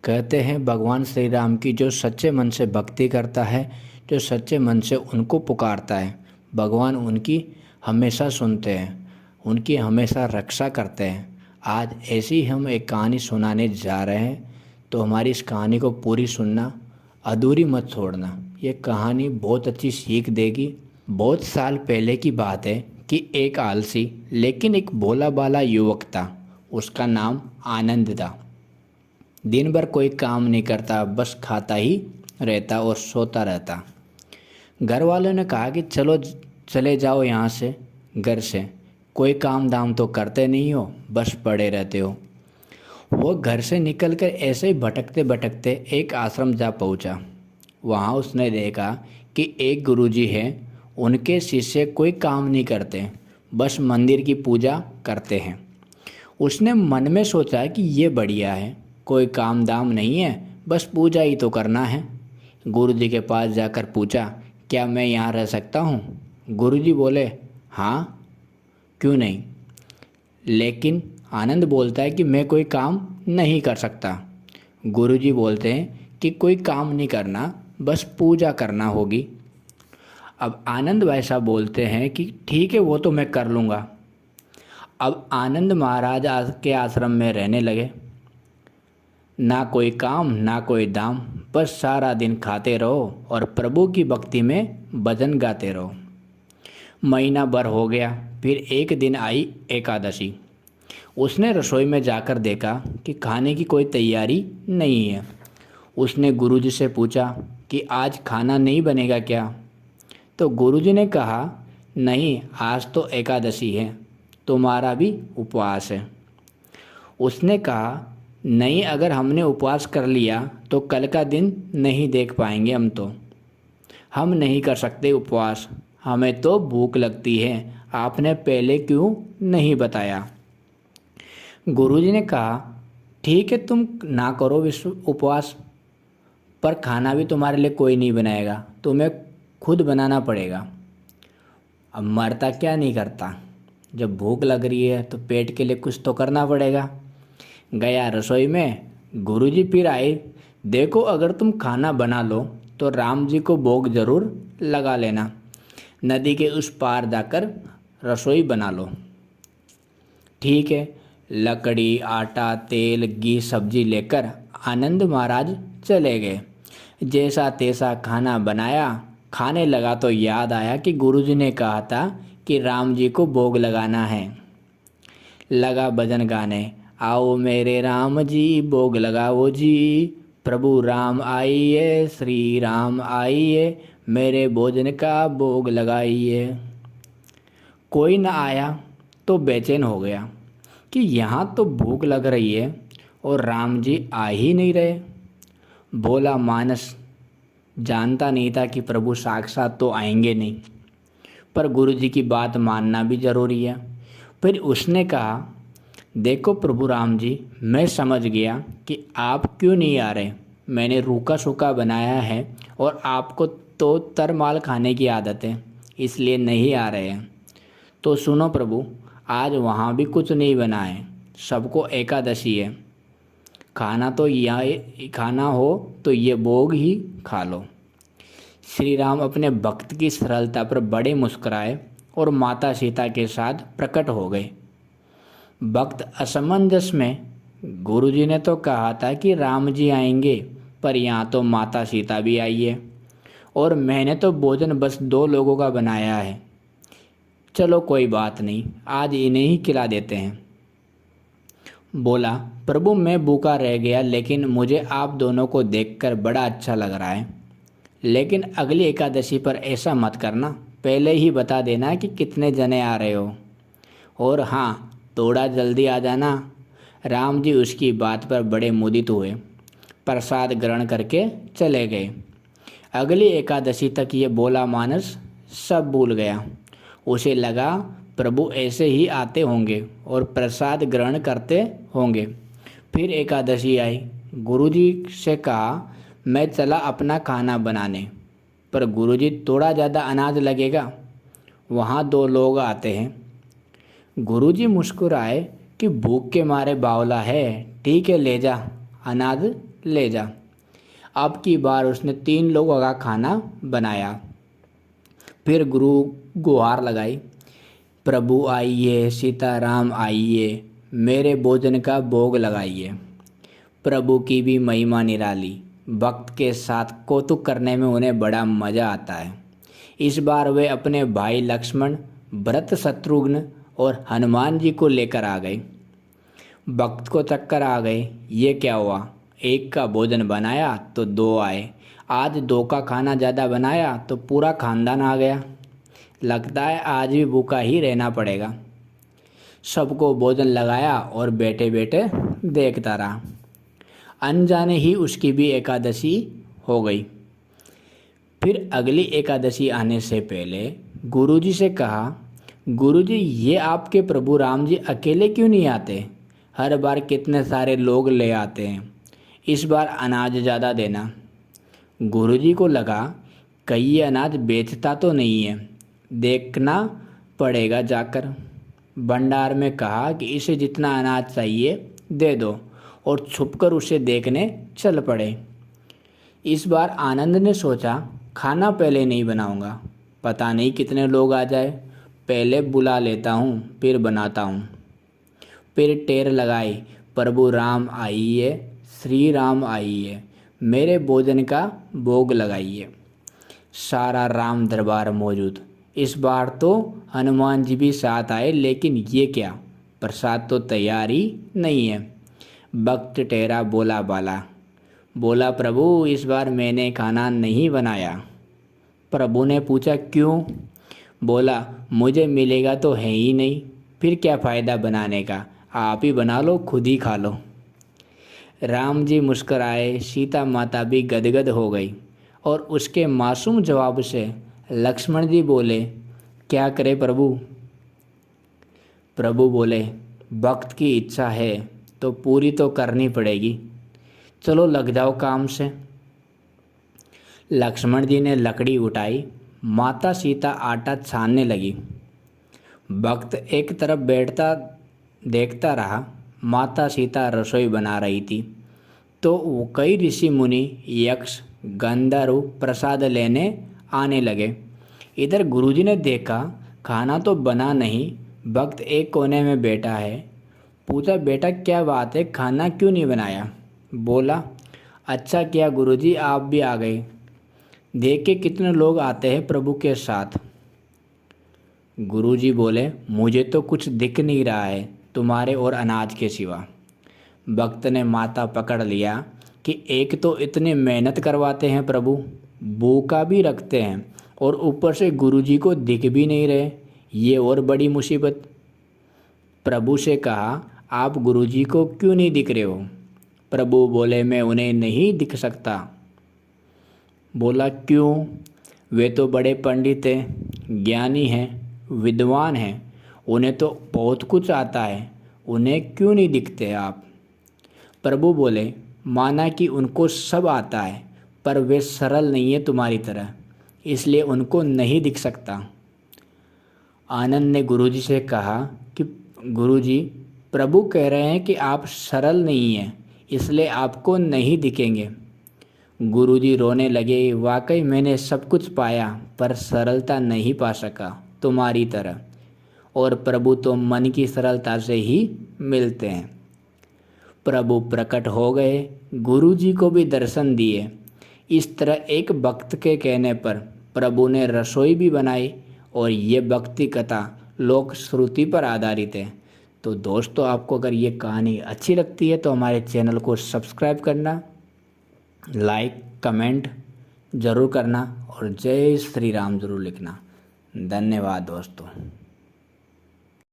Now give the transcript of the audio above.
कहते हैं भगवान श्री राम की जो सच्चे मन से भक्ति करता है, जो सच्चे मन से उनको पुकारता है, भगवान उनकी हमेशा सुनते हैं, उनकी हमेशा रक्षा करते हैं। आज ऐसी हम एक कहानी सुनाने जा रहे हैं, तो हमारी इस कहानी को पूरी सुनना, अधूरी मत छोड़ना। ये कहानी बहुत अच्छी सीख देगी। बहुत साल पहले की बात है कि एक आलसी लेकिन एक भोला भाला युवक था। उसका नाम आनंद था। दिन भर कोई काम नहीं करता, बस खाता ही रहता और सोता रहता। घर वालों ने कहा कि चलो चले जाओ यहाँ से, घर से। कोई काम धाम तो करते नहीं हो, बस पड़े रहते हो। वो घर से निकलकर ऐसे ही भटकते भटकते एक आश्रम जा पहुँचा। वहाँ उसने देखा कि एक गुरुजी हैं, उनके शिष्य कोई काम नहीं करते, बस मंदिर की पूजा करते हैं। उसने मन में सोचा कि ये बढ़िया है, कोई काम दाम नहीं है, बस पूजा ही तो करना है। गुरुजी के पास जाकर पूछा, क्या मैं यहाँ रह सकता हूँ? गुरुजी बोले, हाँ, क्यों नहीं। लेकिन आनंद बोलता है कि मैं कोई काम नहीं कर सकता। गुरुजी बोलते हैं कि कोई काम नहीं करना, बस पूजा करना होगी। अब आनंद वैसा बोलते हैं कि ठीक है, वो तो मैं कर लूँगा। अब आनंद महाराज के आश्रम में रहने लगे। ना कोई काम ना कोई दाम, बस सारा दिन खाते रहो और प्रभु की भक्ति में भजन गाते रहो। महीना भर हो गया, फिर एक दिन आई एकादशी। उसने रसोई में जाकर देखा कि खाने की कोई तैयारी नहीं है। उसने गुरुजी से पूछा कि आज खाना नहीं बनेगा क्या? तो गुरुजी ने कहा, नहीं, आज तो एकादशी है, तुम्हारा भी उपवास है। उसने कहा, नहीं, अगर हमने उपवास कर लिया तो कल का दिन नहीं देख पाएंगे हम नहीं कर सकते उपवास, हमें तो भूख लगती है, आपने पहले क्यों नहीं बताया? गुरुजी ने कहा, ठीक है, तुम ना करो उपवास, पर खाना भी तुम्हारे लिए कोई नहीं बनाएगा, तुम्हें खुद बनाना पड़ेगा। अब मरता क्या नहीं करता, जब भूख लग रही है तो पेट के लिए कुछ तो करना पड़ेगा। गया रसोई में। गुरुजी फिर आए, देखो, अगर तुम खाना बना लो तो राम जी को भोग जरूर लगा लेना, नदी के उस पार जाकर रसोई बना लो। ठीक है। लकड़ी, आटा, तेल, घी, सब्जी लेकर आनंद महाराज चले गए। जैसा तैसा खाना बनाया, खाने लगा तो याद आया कि गुरुजी ने कहा था कि राम जी को भोग लगाना है। लगा भजन गाने, आओ मेरे राम जी भोग लगाओ जी, प्रभु राम आइए, श्री राम आइए, मेरे भोजन का भोग लगाइए। कोई न आया तो बेचैन हो गया कि यहाँ तो भूख लग रही है और राम जी आ ही नहीं रहे। भोला मानस जानता नहीं था कि प्रभु साक्षात तो आएंगे नहीं, पर गुरुजी की बात मानना भी ज़रूरी है। फिर उसने कहा, देखो प्रभु राम जी, मैं समझ गया कि आप क्यों नहीं आ रहे। मैंने रूखा सूखा बनाया है और आपको तो तरमाल खाने की आदत है, इसलिए नहीं आ रहे हैं। तो सुनो प्रभु, आज वहाँ भी कुछ नहीं बना है, सबको एकादशी है। खाना हो तो ये भोग ही खा लो। श्री राम अपने भक्त की सरलता पर बड़े मुस्कुराए और माता सीता के साथ प्रकट हो गए। भक्त असमंजस में, गुरुजी ने तो कहा था कि राम जी आएंगे, पर यहाँ तो माता सीता भी आई है और मैंने तो भोजन बस 2 लोगों का बनाया है। चलो कोई बात नहीं, आज इन्हें ही खिला देते हैं। बोला, प्रभु मैं भूखा रह गया, लेकिन मुझे आप दोनों को देखकर बड़ा अच्छा लग रहा है। लेकिन अगली एकादशी पर ऐसा मत करना, पहले ही बता देना कि कितने जने आ रहे हो, और हाँ, थोड़ा जल्दी आ जाना। राम जी उसकी बात पर बड़े मुदित हुए, प्रसाद ग्रहण करके चले गए। अगली एकादशी तक ये भोला मानस सब भूल गया। उसे लगा प्रभु ऐसे ही आते होंगे और प्रसाद ग्रहण करते होंगे। फिर एकादशी आई। गुरुजी से कहा, मैं चला अपना खाना बनाने, पर गुरुजी, थोड़ा ज़्यादा अनाज लगेगा, वहाँ 2 लोग आते हैं। गुरुजी मुस्कुराए कि भूख के मारे बावला है, ठीक है, ले जा, अनाज ले जा। अब की बार उसने 3 लोगों का खाना बनाया। फिर गुरु गुहार लगाई, प्रभु आइए, सीताराम आइए, मेरे भोजन का भोग लगाइए। प्रभु की भी महिमा निराली, भक्त के साथ कौतुक करने में उन्हें बड़ा मज़ा आता है। इस बार वे अपने भाई लक्ष्मण, भरत, शत्रुघ्न और हनुमान जी को लेकर आ गए। भक्त को चक्कर आ गए, ये क्या हुआ, एक का भोजन बनाया तो 2 आए, आज 2 का खाना ज़्यादा बनाया तो पूरा खानदान आ गया, लगता है आज भी भूखा ही रहना पड़ेगा। सबको भोजन लगाया और बैठे बैठे देखता रहा। अनजाने ही उसकी भी एकादशी हो गई। फिर अगली एकादशी आने से पहले गुरुजी से कहा, गुरुजी ये आपके प्रभु राम जी अकेले क्यों नहीं आते, हर बार कितने सारे लोग ले आते हैं, इस बार अनाज ज़्यादा देना। गुरुजी को लगा कहीं ये अनाज बेचता तो नहीं है, देखना पड़ेगा जाकर। भंडार में कहा कि इसे जितना अनाज चाहिए दे दो और छुपकर उसे देखने चल पड़े। इस बार आनंद ने सोचा खाना पहले नहीं बनाऊंगा, पता नहीं कितने लोग आ जाए, पहले बुला लेता हूँ फिर बनाता हूँ। फिर टेर लगाई, प्रभु राम आइए, श्री राम आइए, मेरे भोजन का भोग लगाइए। सारा राम दरबार मौजूद। इस बार तो हनुमान जी भी साथ आए, लेकिन ये क्या, प्रसाद तो तैयार ही नहीं है। भक्त टेरा बोला बाला, बोला प्रभु इस बार मैंने खाना नहीं बनाया। प्रभु ने पूछा क्यों, बोला मुझे मिलेगा तो है ही नहीं, फिर क्या फ़ायदा बनाने का, आप ही बना लो, खुद ही खा लो। राम जी मुस्कराए, सीता माता भी गदगद हो गई और उसके मासूम जवाब से लक्ष्मण जी बोले क्या करे प्रभु। प्रभु बोले भक्त की इच्छा है तो पूरी तो करनी पड़ेगी, चलो लग जाओ काम से। लक्ष्मण जी ने लकड़ी उठाई, माता सीता आटा छानने लगी। भक्त एक तरफ बैठता देखता रहा, माता सीता रसोई बना रही थी तो वो कई ऋषि मुनि, यक्ष, गंधर्व प्रसाद लेने आने लगे। इधर गुरुजी ने देखा खाना तो बना नहीं, भक्त एक कोने में बैठा है। पूछा बेटा क्या बात है, खाना क्यों नहीं बनाया। बोला अच्छा किया गुरुजी आप भी आ गए, देख के कितने लोग आते हैं प्रभु के साथ। गुरुजी बोले मुझे तो कुछ दिख नहीं रहा है तुम्हारे और अनाज के सिवा। भक्त ने माथा पकड़ लिया कि एक तो इतनी मेहनत करवाते हैं प्रभु, भूखा भी रखते हैं और ऊपर से गुरुजी को दिख भी नहीं रहे, ये और बड़ी मुसीबत। प्रभु से कहा आप गुरुजी को क्यों नहीं दिख रहे हो। प्रभु बोले मैं उन्हें नहीं दिख सकता। बोला क्यों, वे तो बड़े पंडित हैं, ज्ञानी हैं, विद्वान हैं, उन्हें तो बहुत कुछ आता है, उन्हें क्यों नहीं दिखते आप। प्रभु बोले माना कि उनको सब आता है पर वे सरल नहीं है तुम्हारी तरह, इसलिए उनको नहीं दिख सकता। आनंद ने गुरुजी से कहा कि गुरुजी प्रभु कह रहे हैं कि आप सरल नहीं हैं, इसलिए आपको नहीं दिखेंगे। गुरुजी रोने लगे, वाकई मैंने सब कुछ पाया पर सरलता नहीं पा सका तुम्हारी तरह, और प्रभु तो मन की सरलता से ही मिलते हैं। प्रभु प्रकट हो गए, गुरुजी को भी दर्शन दिए। इस तरह एक भक्त के कहने पर प्रभु ने रसोई भी बनाई और ये भक्ति कथा लोक श्रुति पर आधारित है। तो दोस्तों आपको अगर ये कहानी अच्छी लगती है तो हमारे चैनल को सब्सक्राइब करना, लाइक कमेंट ज़रूर करना और जय श्री राम ज़रूर लिखना। धन्यवाद दोस्तों।